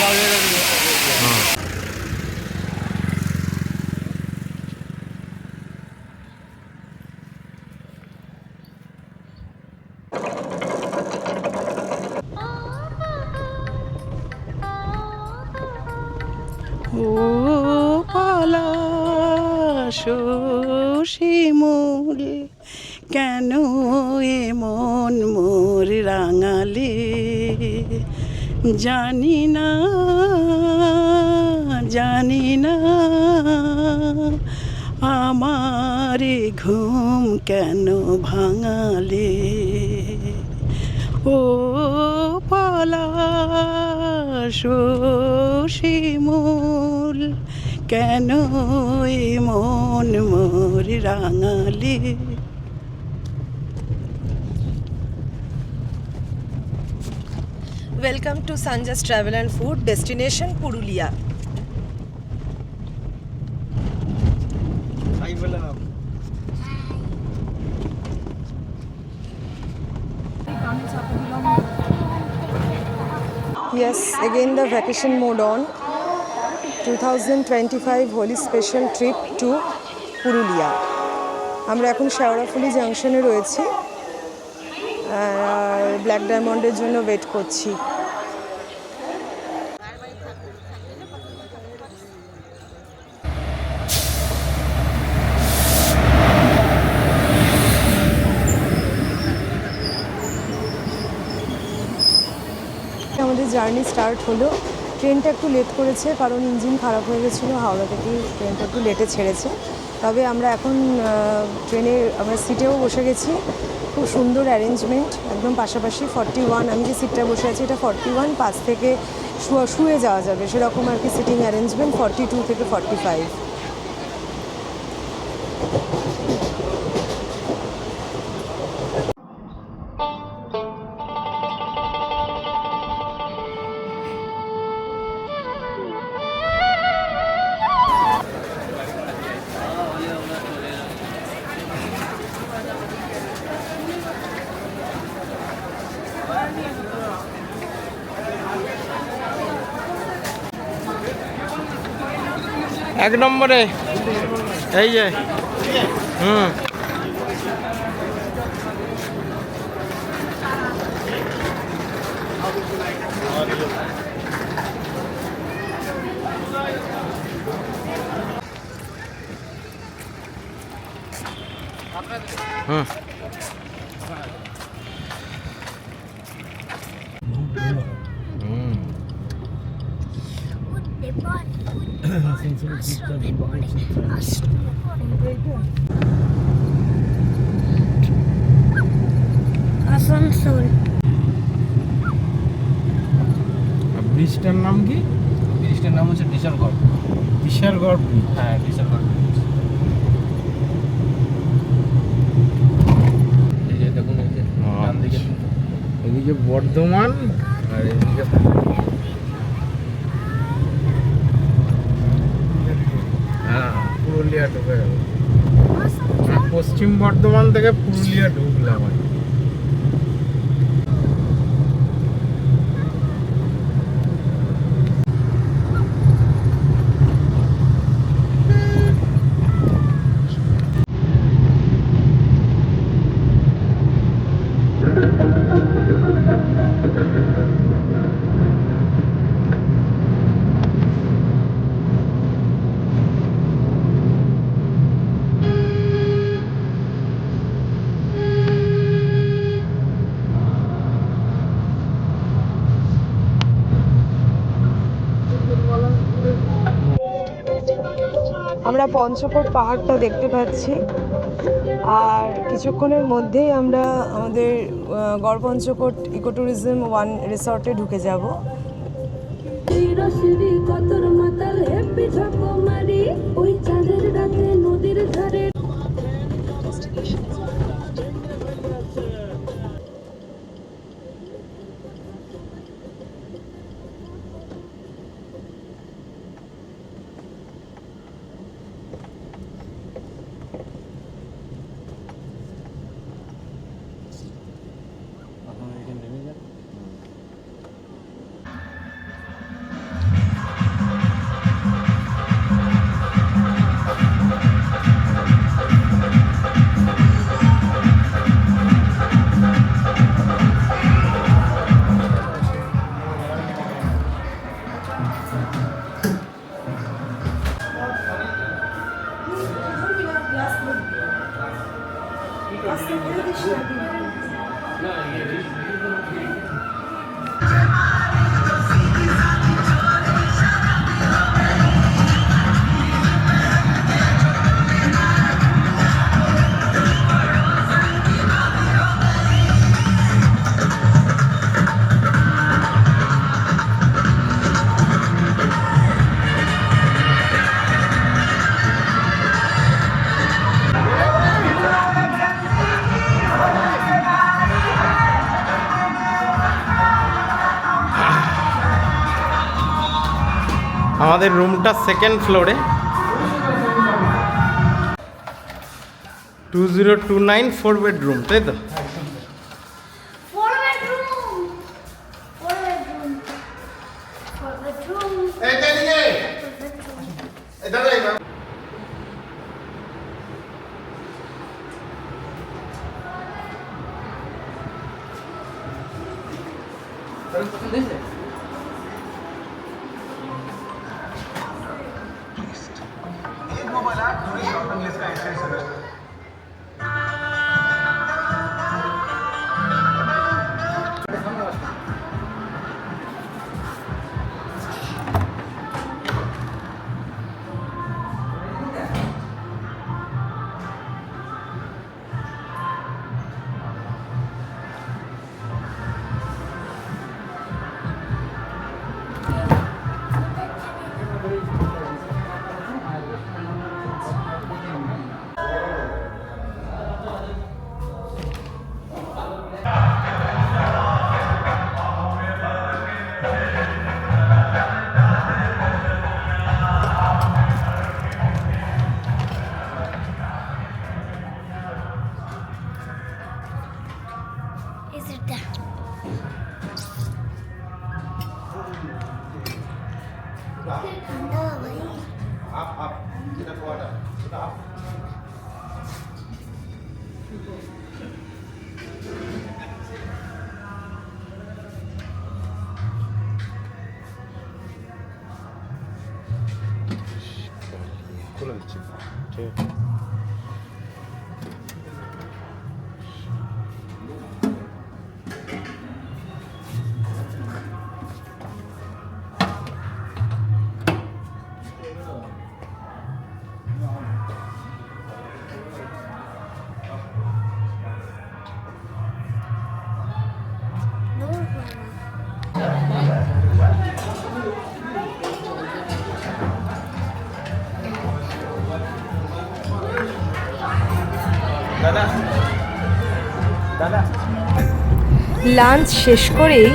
ও পলাশ শিমুল কেন এমন মোর রাঙালে জানি না জানি না আমার ঘুম কেন ভাঙালে ও পলাশ শিমুল কেন মন মোর রাঙালে। Welcome to Sanjas Travel and Food, destination Purulia. Yes, again the vacation mode on. 2025 Holi special trip to Purulia. আমরা এখন শেওড়াফুলি জাংশনে রয়েছি আর ব্ল্যাক ডায়মন্ডের জন্য ওয়েট করছি। আমাদের জার্নি স্টার্ট হলো। ট্রেনটা একটু লেট করেছে কারণ ইঞ্জিন খারাপ হয়ে গেছিলো, হাওড়া থেকে ট্রেনটা একটু লেটে ছেড়েছে। তবে আমরা এখন আমরা সিটেও বসে গেছি, খুব সুন্দর অ্যারেঞ্জমেন্ট, একদম পাশাপাশি 41, আমি যে সিটটা বসে আছি এটা 41, পাশ থেকে শুয়ে যাওয়া যাবে সেরকম আর কি সিটিং অ্যারেঞ্জমেন্ট, 42 থেকে 45। এক নম্বরে এই যে আসানসোল। ব্রিজটার নাম কি? ব্রিজটার নাম হচ্ছে ডিসারগড়। ডিসারগড় ব্রিজ। হ্যাঁ, ডিসারগড় ব্রিজ। এই যে দেখুন, এই যে ডান দিকে এদিকে বর্ধমান আর এদিকে পুরুলিয়া ঢুকে গেল। পশ্চিম বর্ধমান থেকে পুরুলিয়া ঢুকলাম আর কি। আমরা পঞ্চকোট পাহাড়টা দেখতে পাচ্ছি আর কিছুক্ষণের মধ্যেই আমরা আমাদের গড়পঞ্চকোট ইকো ট্যুরিজম 1 রিসর্টে ঢুকে যাব। আমাদের রুমটা সেকেন্ড ফ্লোরে। 2029 4 বেডরুম, তাই তো? Is it that? ठंडा भाई খুলে দিচ্ছি, ঠিক আছে। দাদা দাদা লাঞ্চ শেষ করেই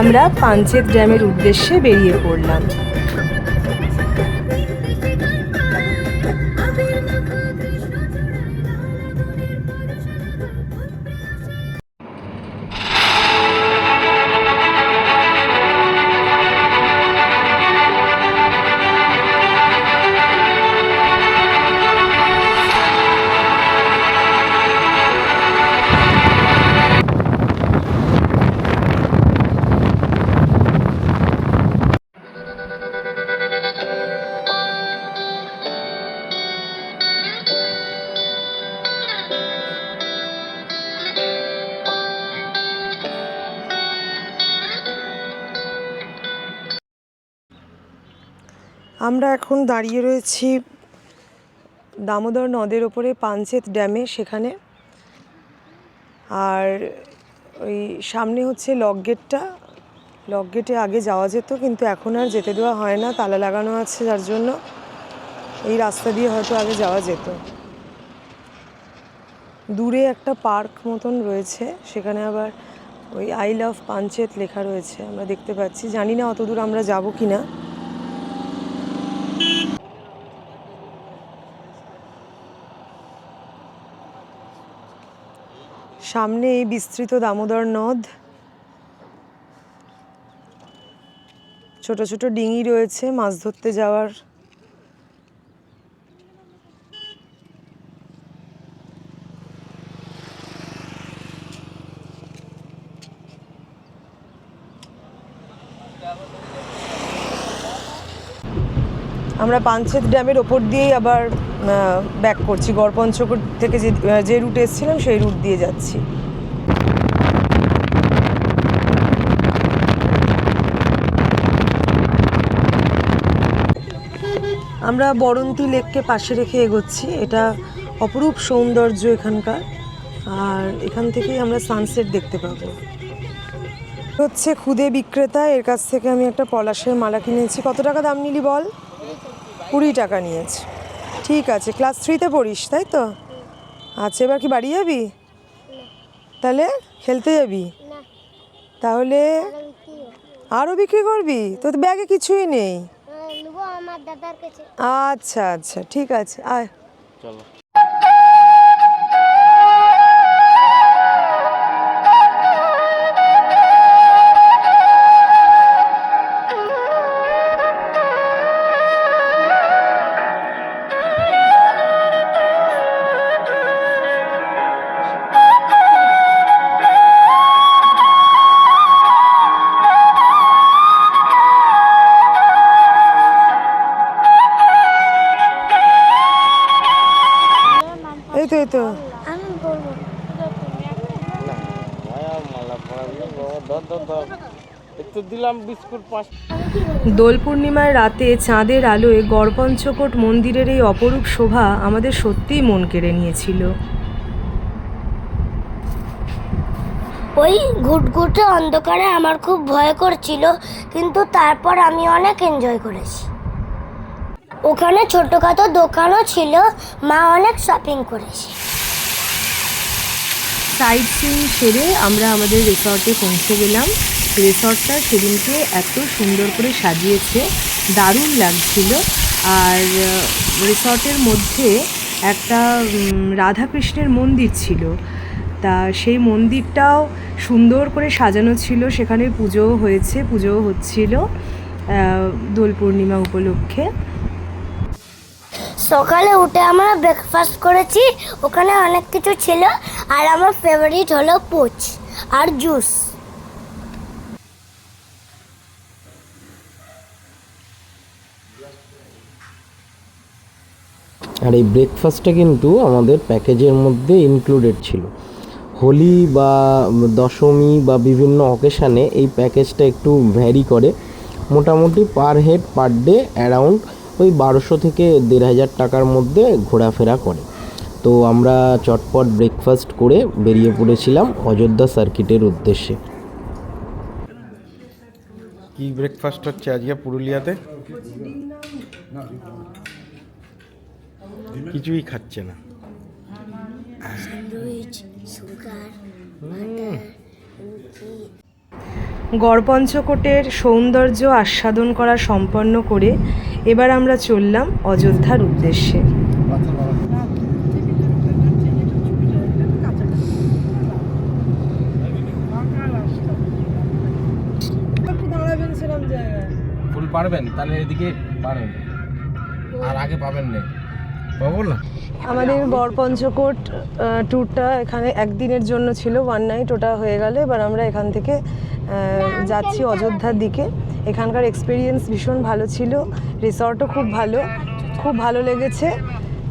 আমরা পাঞ্চেত ড্যামের উদ্দেশ্যে বেরিয়ে পড়লাম। আমরা এখন দাঁড়িয়ে রয়েছি দামোদর নদের ওপরে পাঞ্চেত ড্যামে, সেখানে। আর ওই সামনে হচ্ছে লক গেটটা। লক গেটে আগে যাওয়া যেত, কিন্তু এখন আর যেতে দেওয়া হয় না, তালা লাগানো আছে, যার জন্য এই রাস্তা দিয়ে হয়তো আগে যাওয়া যেত। দূরে একটা পার্ক মতন রয়েছে, সেখানে আবার ওই আই লাভ পাঞ্চেত লেখা রয়েছে, আমরা দেখতে পাচ্ছি। জানি না অত দূর আমরা যাব কি না। সামনে এই বিস্তৃত দামোদর নদ, ছোট ছোট ডিঙি রয়েছে মাছ ধরতে যাওয়ার। আমরা পাঞ্চেত ড্যামের ওপর দিয়েই আবার ব্যাক করছি, গড়পঞ্চকোট থেকে যে রুটে এসেছিলাম সেই রুট দিয়ে যাচ্ছি। আমরা বরন্তী লেককে পাশে রেখে এগোচ্ছি। এটা অপরূপ সৌন্দর্য এখানকার, আর এখান থেকেই আমরা সানসেট দেখতে পাবো। হচ্ছে খুদে বিক্রেতা, এর কাছ থেকে আমি একটা পলাশের মালা কিনেছি। কত টাকা দাম নিলি বল? 20 টাকা নিয়েছে। ঠিক আছে, ক্লাস 3-তে পড়িস তাই তো? আচ্ছা, এবার কি বাড়ি যাবি? তাহলে খেলতে যাবি? তাহলে আরও বিক্রি করবি? তোর ব্যাগে কিছুই নেই। আমার দাদার কাছে। আচ্ছা আচ্ছা ঠিক আছে, আয়। চলো। এই তো এই তো আমি বলবো একটু দিলাম বিস্কুট 5। দোল পূর্ণিমার রাতে চাঁদের আলোয় গড়পঞ্চকোট মন্দিরের এই অপরূপ শোভা আমাদের সত্যিই মন কেড়ে নিয়েছিল। ওই ঘুটঘুটে অন্ধকারে আমার খুব ভয় করছিল, কিন্তু তারপর আমি অনেক এনজয় করেছি। ওখানে ছোটখাটো দোকানও ছিল, মা অনেক শপিং করেছে। সাইট সিইং সেরে আমরা আমাদের রিসর্টে পৌঁছে গেলাম। রিসর্টটা সেদিনকে এত সুন্দর করে সাজিয়েছে, দারুণ লাগছিল। আর রিসর্টের মধ্যে একটা রাধাকৃষ্ণের মন্দির ছিল, তা সেই মন্দিরটাও সুন্দর করে সাজানো ছিল। সেখানে পুজোও হয়েছে, পুজোও হচ্ছিল দোল পূর্ণিমা উপলক্ষে। সকালে উঠে আমরা ব্রেকফাস্ট করেছি, ওখানে অনেক কিছু ছিল, আর আমার ফেভারিট হলো পোচ আর জুস। আর এই ব্রেকফাস্টটা কিন্তু আমাদের প্যাকেজের মধ্যে ইনক্লুডেড ছিল। হোলি বা দশমী বা বিভিন্ন অকেশানে এই প্যাকেজটা একটু ভ্যারি করে। মোটামুটি per head per day around ওই 1200 থেকে 1500 টাকার মধ্যে ঘোরাফেরা করে। তো আমরা চটপট ব্রেকফাস্ট করে বেরিয়ে পড়েছিলাম অযোধ্যা সার্কিটের উদ্দেশ্যে। কি ব্রেকফাস্ট হচ্ছে আজকে পুরুলিয়াতে? কিছুই খাচ্ছে না। স্যান্ডউইচ, সুগার, বাটার, রুটি। গড়পঞ্চকোটের সৌন্দর্য আস্বাদন করা সম্পন্ন করে এবার আমরা চললাম অযোধ্যার উদ্দেশ্যে। ফুল পারবেন তাহলে এদিকে পারেন, আর আগে পাবেন না। পাবো না। আমাদের গড়পঞ্চকোট ট্যুরটা এখানে একদিনের জন্য ছিল, 1 নাইট, ওটা হয়ে গেলে এবার আমরা এখান থেকে যাচ্ছি অযোধ্যার দিকে। এখানকার এক্সপিরিয়েন্স ভীষণ ভালো ছিল, রিসর্টও খুব ভালো লেগেছে।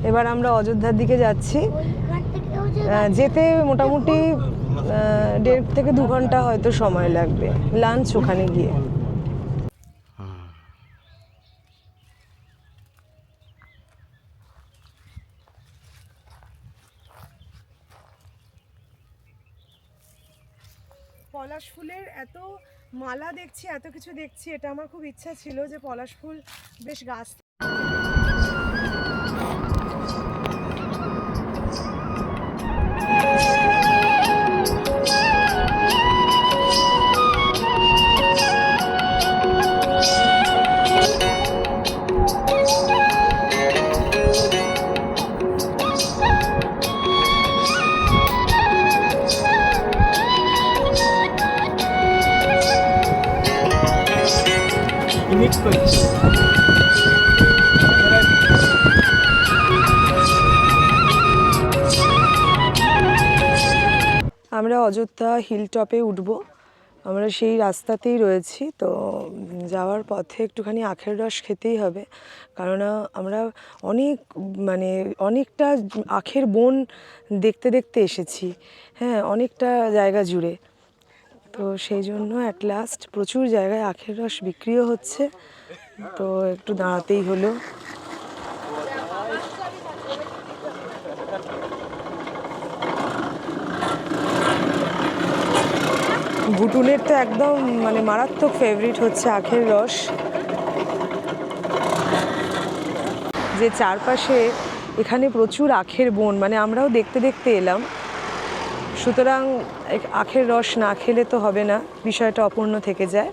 এবার আমরা অযোধ্যার দিকে যাচ্ছি। যেতে মোটামুটি 1.5 থেকে 2 ঘন্টা হয়তো সময় লাগবে, লাঞ্চ ওখানে গিয়ে। পলাশ ফুলের এত মালা দেখছি, এত কিছু দেখছি, এটা আমার খুব ইচ্ছা ছিল যে পলাশ ফুল বেশ গাছ। আমরা অযোধ্যা হিল টপে উঠব, আমরা সেই রাস্তাতেই রয়েছি। তো যাওয়ার পথে একটুখানি আখের রস খেতেই হবে, কেননা আমরা অনেকটা আখের বন দেখতে দেখতে এসেছি, হ্যাঁ, অনেকটা জায়গা জুড়ে। তো সেই জন্য অ্যাট লাস্ট প্রচুর জায়গায় আখের রস বিক্রিও হচ্ছে, তো একটু দাঁড়াতেই হলো। ভুটুনের তো একদম মারাত্মক ফেভারিট হচ্ছে আখের রস। যে চারপাশে এখানে প্রচুর আখের বন, আমরাও দেখতে দেখতে এলাম, সুতরাং আখের রস না খেলে তো হবে না, বিষয়টা অপূর্ণ থেকে যায়।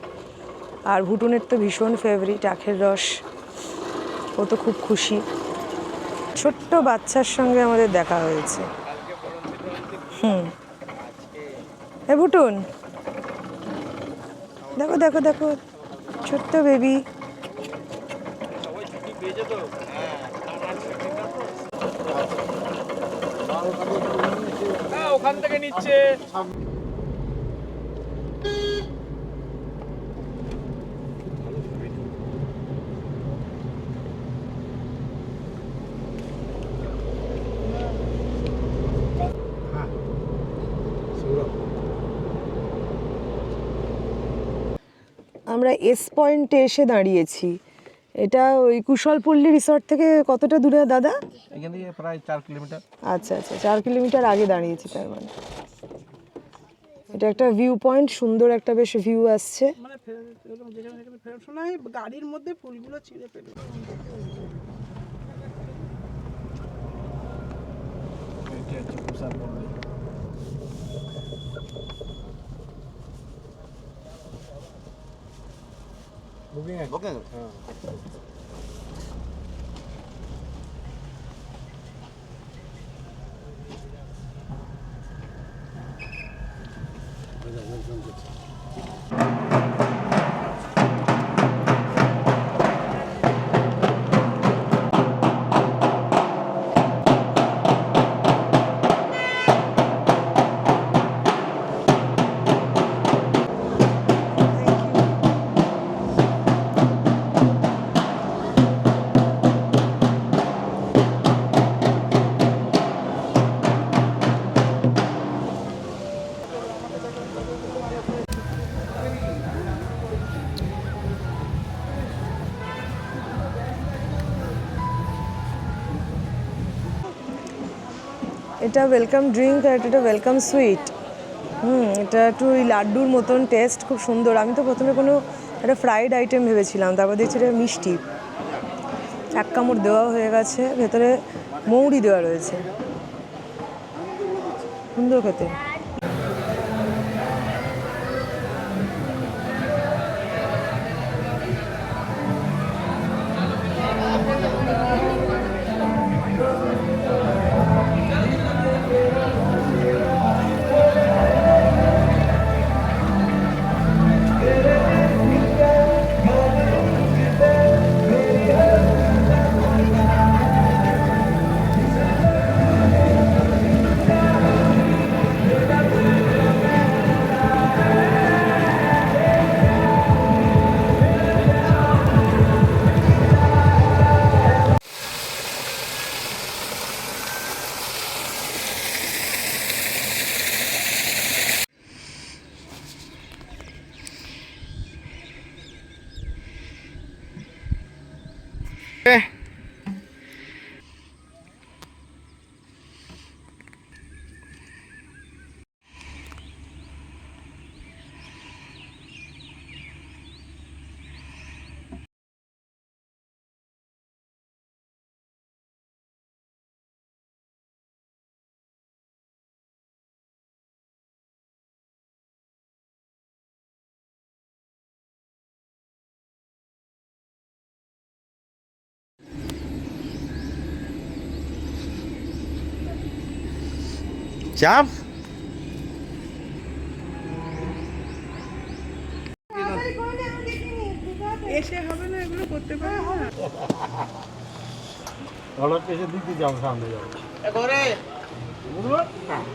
আর ভুটুনের তো ভীষণ ফেভারিট আখের রস। ও তো খুব খুশি। ছোট্ট বাচ্চার সঙ্গে আমাদের দেখা হয়েছে। এ ভুটুন, দেখো দেখো দেখো, ছোট্ট বেবি। ওখান থেকে নিচ্ছে। আমরা এস পয়েন্টে এসে দাঁড়িয়েছি। এটা ওই কুশলপল্লী রিসর্ট থেকে কতটা দূরে দাদা? এখান থেকে প্রায় 4 কিলোমিটার। আচ্ছা আচ্ছা, 4 কিলোমিটার আগে দাঁড়িয়েছি তার মানে। এটা একটা ভিউ পয়েন্ট, সুন্দর একটা বেশ ভিউ আসছে। মানে যেখানে ফেরার সময় গাড়ির মধ্যে ফুলগুলো ছিঁড়ে ফেলে। এটা ওয়েলকাম ড্রিঙ্ক আর এটা ওয়েলকাম সুইট। এটা একটু ওই লাড্ডুর মতন টেস্ট, খুব সুন্দর। আমি তো প্রথমে কোনো একটা ফ্রাইড আইটেম ভেবেছিলাম, তারপর দেখছি এটা মিষ্টি। এক কামড় দেওয়া হয়ে গেছে, ভেতরে মৌরি দেওয়া রয়েছে, সুন্দর খেতে। চাপ এসে হবে না, এগুলো করতে পারে না। অলপ এসে দিতে যাও, সামনে যাও। করে হ্যাঁ।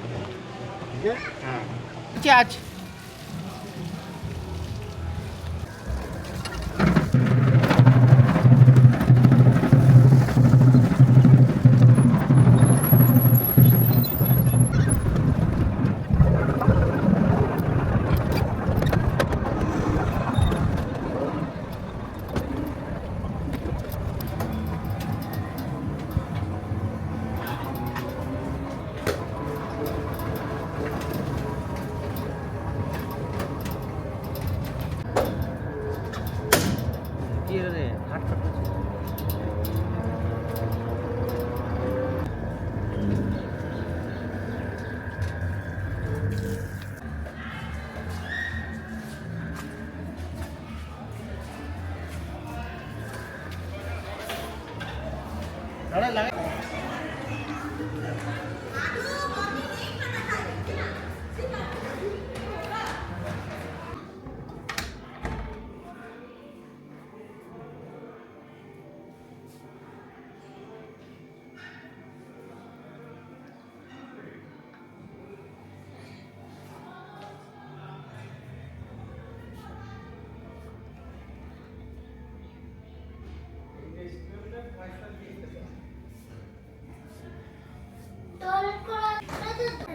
টয়লেট করা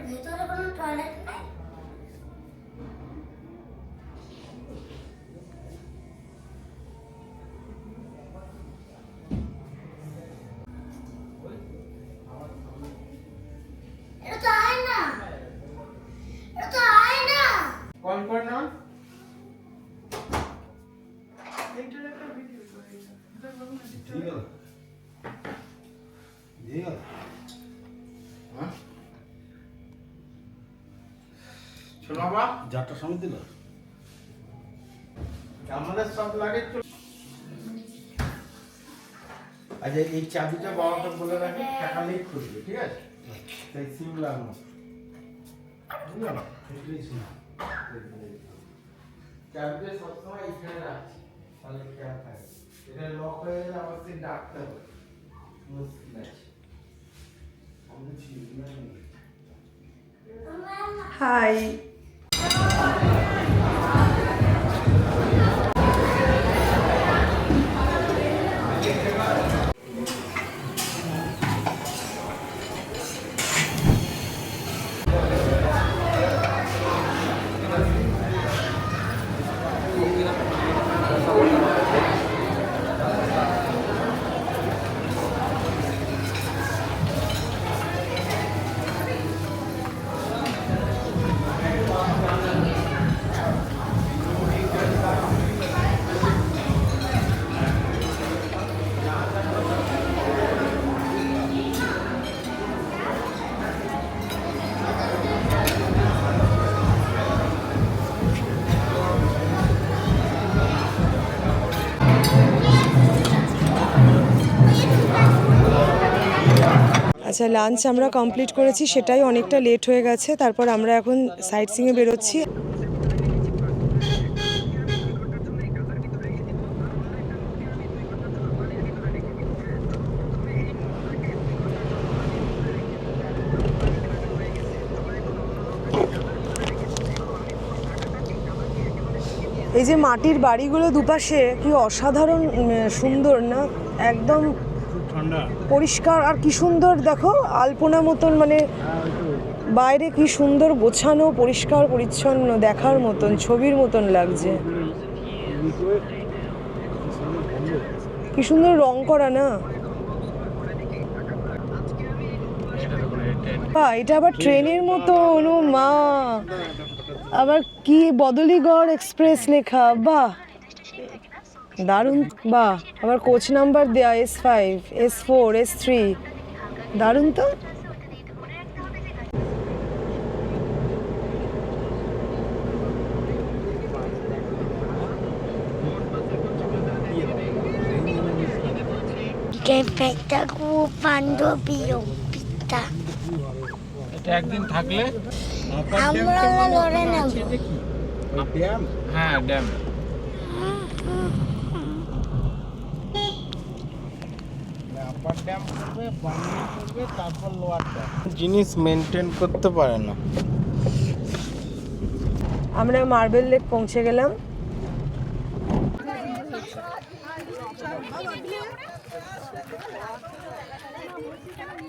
ভেতরে কোনো টয়লেট নাই। এটা তো আয়না, এটা তো আয়না। কল কর না। শোনাবা যাত্রা সমিতি দিল আমাদের সব লাগে। আচ্ছা এই চাবিটা বাবাকে বলে রাখি, টাকালেই খুলবে, ঠিক আছে? সেই সিম লাগানো চাবিটা সবসময় এখানে রাখছি, তাহলে খেয়াল থাকে। এটা লক হয়ে গেলে আবার সেই ডাকতে হবে, মুশকিল আছে। হাই। আচ্ছা, লাঞ্চ আমরা কমপ্লিট করেছি, সেটাই অনেকটা লেট হয়ে গেছে। তারপর আমরা এখন সাইট সিইংয়ে বেরোচ্ছি। এই যে মাটির বাড়িগুলো দুপাশে, কি অসাধারণ সুন্দর না, একদম পরিষ্কার আর কি সুন্দর। দেখো আলপনা মতন, মানে বাইরে কি সুন্দর গোছানো, পরিষ্কার পরিচ্ছন্ন, দেখার মতন, ছবির মতন লাগছে। কি সুন্দর রং করা না। এটা আবার ট্রেনের মতো, ও মা, আবার কি বদলিগড় এক্সপ্রেস লেখা, বাহ দারুণ। বাহ, আবার কোচ নাম্বার দেয়া, S5, S4, S3, দারুণ তো। এটা একদিন থাকলে আমরা লড়ে নেব। ড্যাম, হ্যাঁ ড্যাম। আপার ড্যাম করবে, বার্নিং করবে, তারপর লোয়ার ড্যাম। জিনিস মেনটেন করতে পারে না। আমরা মার্বেল লেক পৌঁছে গেলাম।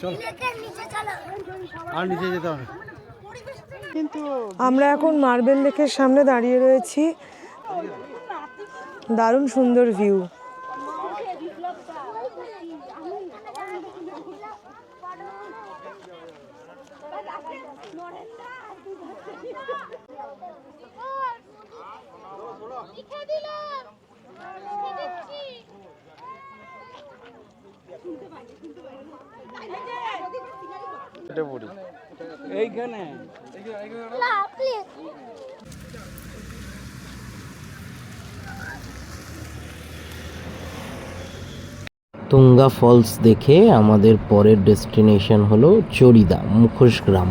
চল আর নিচে যেতে হবে। কিন্তু আমরা এখন মার্বেল লেকের সামনে দাঁড়িয়ে রয়েছি। দারুণ সুন্দর ভিউ। এটা পড়ি এইখানে। তুঙ্গা ফলস দেখে আমাদের পরের ডেস্টিনেশন হলো চরিদা, মুখোশ গ্রাম।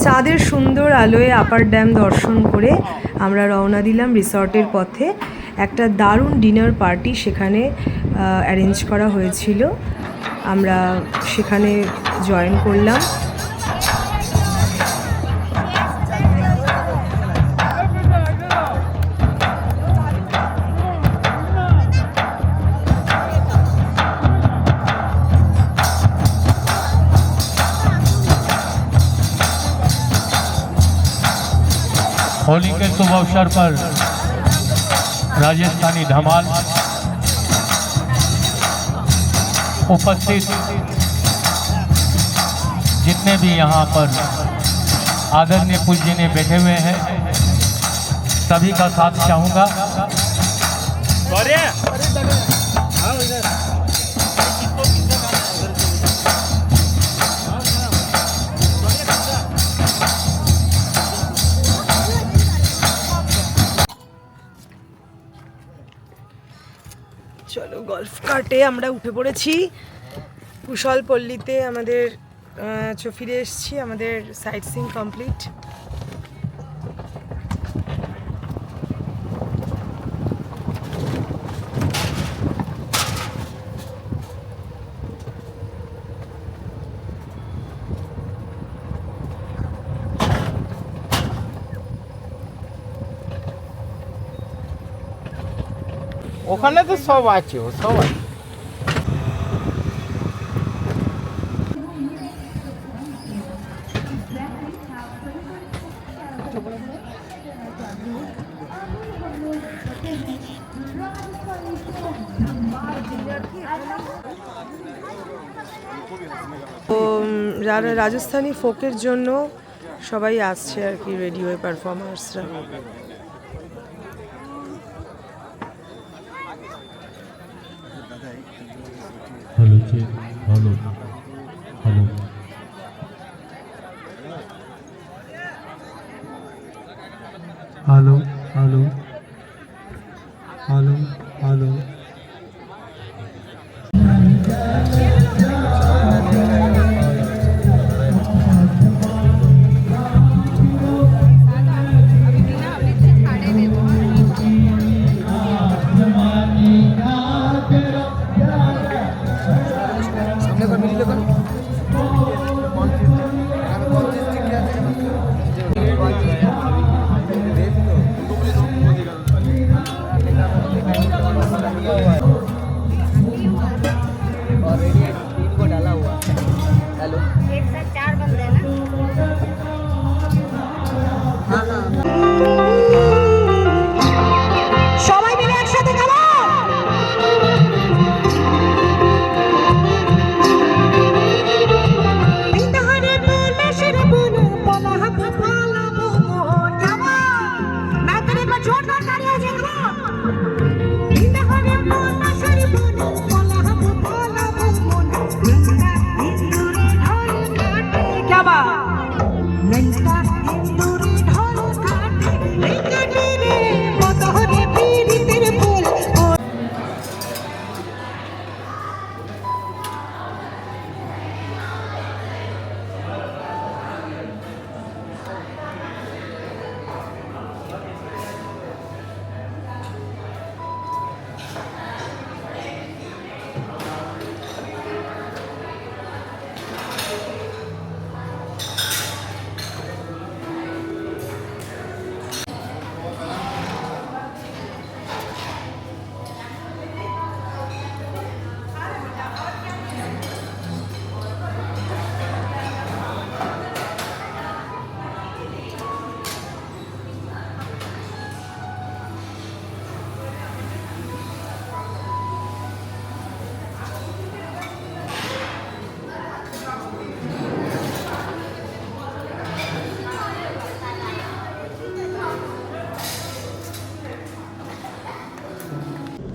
চাঁদের সুন্দর আলোয় আপার ড্যাম দর্শন করে আমরা রওনা দিলাম রিসর্টের পথে। একটা দারুণ ডিনার পার্টি সেখানে অ্যারেঞ্জ করা হয়েছিল, আমরা সেখানে জয়েন করলাম। होली के शुभ अवसर पर राजस्थानी धमाल उपस्थित जितने भी यहाँ पर आदरणीय पूज्यनीय बैठे हुए हैं सभी का साथ चाहूँगा। চলো গলফ কার্টে আমরা উঠে পড়েছি, কুশলপল্লীতে আমাদের ফিরে এসেছি, আমাদের সাইট সিইং কমপ্লিট। ওখানে তো সব আছে, ও সব আছে। তো যারা রাজস্থানী ফোকের জন্য সবাই আসছে আর কি, রেডি হয়ে পারফর্মার্সরা। Hello check, hello hello hello hello hello hello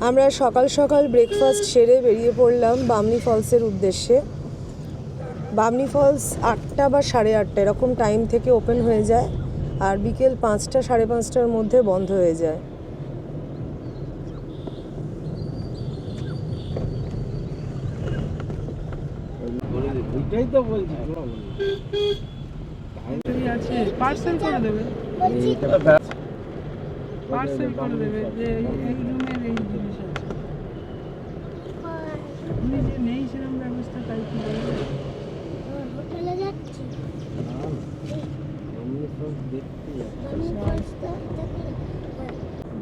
আমরা সকাল সকাল ব্রেকফাস্ট সেরে বেরিয়ে পড়লাম বামনি ফলসের উদ্দেশ্যে। বামনি ফলস 8টা বা 8:30 এরকম টাইম থেকে ওপেন হয়ে যায়, আর বিকেল 5টা 5:30টার মধ্যে বন্ধ হয়ে যায়। আছে পার্সেল করে দেবে, পার্সেল করে দেবে যে এই রুমের এই জিনিস আছে। আপনি যে নেই সেরকম ব্যবস্থা, তাই কি বলবেন? হোটেলে যাচ্ছি,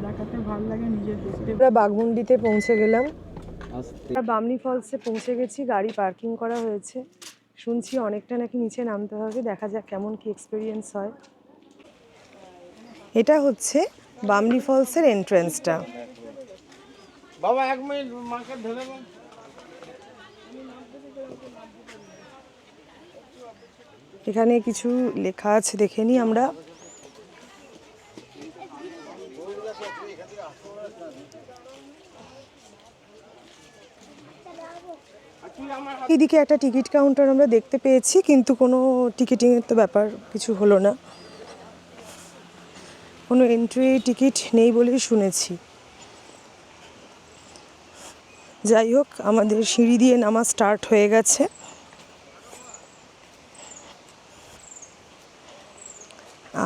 দেখাতে ভালো লাগে, নিজের দেখতে। আমরা বাঘমুন্ডিতে পৌঁছে গেলাম। আমরা বামনি ফলসে পৌঁছে গেছি, গাড়ি পার্কিং করা হয়েছে। শুনছি অনেকটা নাকি নিচে নামতে হবে, দেখা যাক কেমন কি এক্সপিরিয়েন্স হয়। এটা হচ্ছে বামনি ফলসের এন্ট্রান্সটা। বাবা 1 মিনিট মাকে ধরে বল। এখানে কিছু লেখা আছে, দেখে নিই আমরা। এদিকে একটা টিকিট কাউন্টার আমরা দেখতে পেয়েছি, কিন্তু কোনো টিকিটিংয়ের তো ব্যাপার কিছু হলো না, কোনো এন্ট্রি টিকিট নেই বলেই শুনেছি। যাই হোক, আমাদের সিঁড়ি দিয়ে নামা স্টার্ট হয়ে গেছে।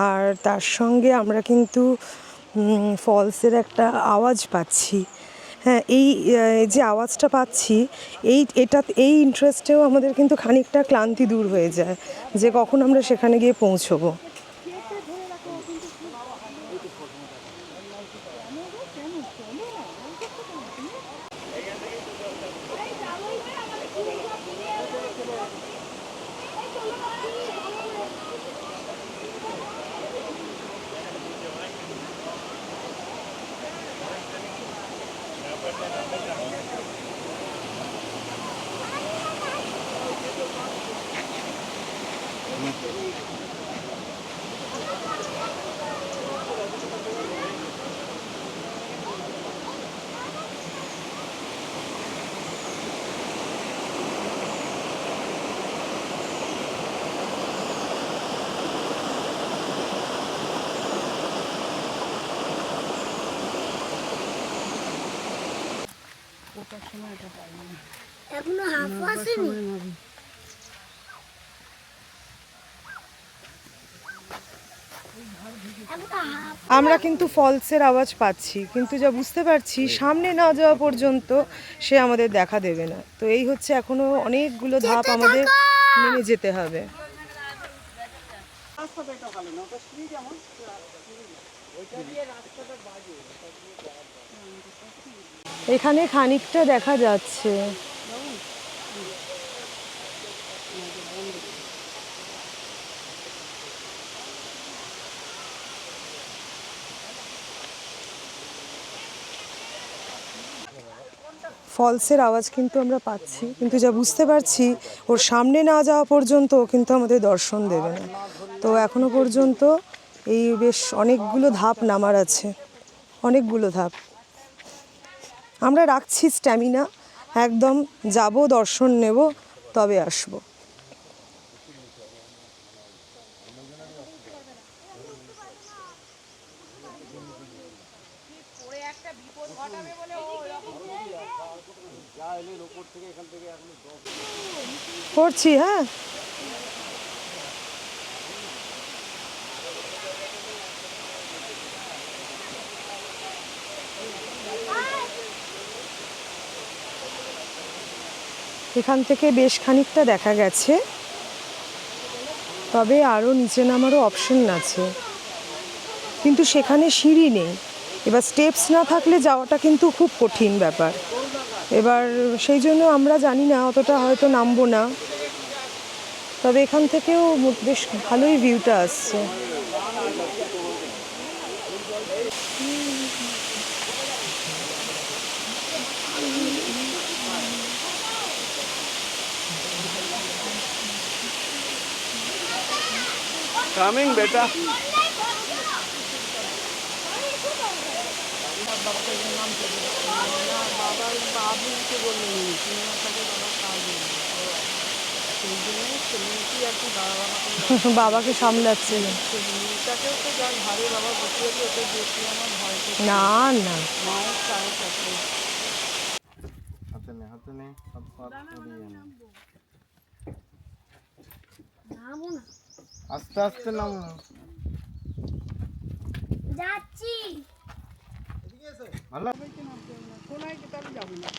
আর তার সঙ্গে আমরা কিন্তু ফলসের একটা আওয়াজ পাচ্ছি। হ্যাঁ, এই যে আওয়াজটা পাচ্ছি, এই ইন্টারেস্টেও আমাদের কিন্তু খানিকটা ক্লান্তি দূর হয়ে যায় যে কখন আমরা সেখানে গিয়ে পৌঁছবো। এখনো হাফ আসেনি। আমরা কিন্তু ফলসের আওয়াজ পাচ্ছি, কিন্তু যা বুঝতে পারছি সামনে না যাওয়া পর্যন্ত সে আমাদের দেখা দেবে না। তো এই হচ্ছে, এখনো অনেকগুলো ধাপ আমাদের নেমে যেতে হবে। এখানে খানিকটা দেখা যাচ্ছে। ফলসের আওয়াজ কিন্তু আমরা পাচ্ছি, কিন্তু যা বুঝতে পারছি ওর সামনে না যাওয়া পর্যন্ত ও কিন্তু আমাদের দর্শন দেবে না। তো এখনো পর্যন্ত এই বেশ অনেকগুলো ধাপ নামার আছে, অনেকগুলো ধাপ। আমরা রাখছি স্ট্যামিনা, একদম যাব, দর্শন নেব, তবে আসবো। করছি, হ্যাঁ। এখান থেকে বেশ খানিকটা দেখা গেছে, তবে আরও নিচে নামারও অপশন আছে, কিন্তু সেখানে সিঁড়ি নেই। এবার স্টেপস না থাকলে যাওয়াটা কিন্তু খুব কঠিন ব্যাপার। এবার সেই জন্য আমরা জানি না, অতটা হয়তো নামবো না, তবে এখান থেকেও বেশ ভালোই ভিউটা আসছে। কামিং বেটা। বাবাকে সামলাচ্ছে না, না হাতে নে সব পথ সরিয়ে নে। আস্তে আস্তে নামো। যাচ্ছি। ভালো সোনাইকে তাহলে যাবে না।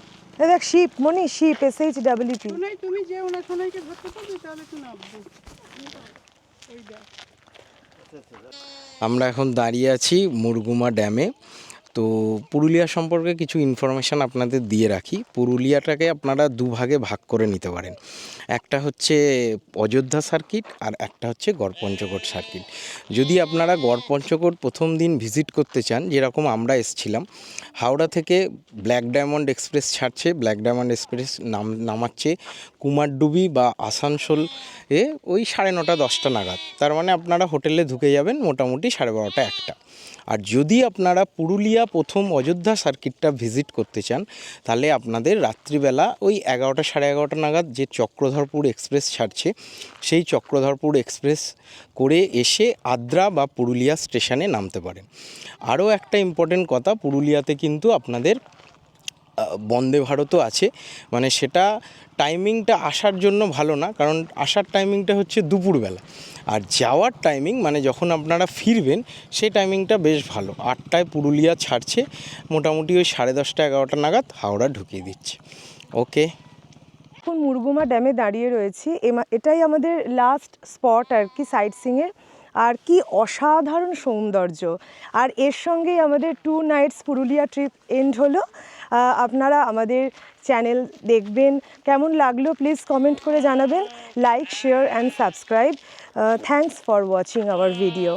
দেখ শিপ, মনি শিপ, SHWP। সোনাই তুমি যেও না, সোনাইকে ধরতে পারবে তাহলে তো নামবো। ওই দেখ। আমরা এখন দাঁড়িয়ে আছি মুরগুমা ড্যামে। তো পুরুলিয়া সম্পর্কে কিছু ইনফরমেশান আপনাদের দিয়ে রাখি। পুরুলিয়াটাকে আপনারা দুভাগে ভাগ করে নিতে পারেন। একটা হচ্ছে অযোধ্যা সার্কিট আর একটা হচ্ছে গড়পঞ্চকোট সার্কিট। যদি আপনারা গড়পঞ্চকোট প্রথম দিন ভিজিট করতে চান, যেরকম আমরা এসেছিলাম, হাওড়া থেকে ব্ল্যাক ডায়মন্ড এক্সপ্রেস ছাড়ছে, ব্ল্যাক ডায়মন্ড এক্সপ্রেস নামাচ্ছে কুমারডুবি বা আসানসোল ওই 9:30 10টা নাগাদ। তার মানে আপনারা হোটেলে ঢুকে যাবেন মোটামুটি 12:30 1টা। আর যদি আপনারা পুরুলিয়া প্রথম অযোধ্যা সার্কিটটা ভিজিট করতে চান, তাহলে আপনাদের রাত্রিবেলা ওই 11টা 11:30 নাগাদ যে চক্রধরপুর এক্সপ্রেস ছাড়ছে, সেই চক্রধরপুর এক্সপ্রেস করে এসে আদ্রা বা পুরুলিয়া স্টেশনে নামতে পারেন। আরও একটা ইম্পর্টেন্ট কথা, পুরুলিয়াতে কিন্তু আপনাদের বন্দে ভারতও আছে, মানে সেটা টাইমিংটা আসার জন্য ভালো না, কারণ আসার টাইমিংটা হচ্ছে দুপুরবেলা, আর যাওয়ার টাইমিং মানে যখন আপনারা ফিরবেন সেই টাইমিংটা বেশ ভালো। 8টায় পুরুলিয়া ছাড়ছে, মোটামুটি ওই 10:30 11টা নাগাদ হাওড়া ঢুকিয়ে দিচ্ছে। ওকে, এখন মুরগুমা ড্যামে দাঁড়িয়ে রয়েছি। এটাই আমাদের লাস্ট স্পট আর কি সাইট সিংয়ের। আর কি অসাধারণ সৌন্দর্য, আর এর সঙ্গেই আমাদের 2 নাইটস পুরুলিয়া ট্রিপ এন্ড হলো। আপনারা আমাদের চ্যানেল দেখবেন, কেমন লাগলো প্লিজ কমেন্ট করে জানাবেন। Like, share and subscribe. Thanks for watching hour video.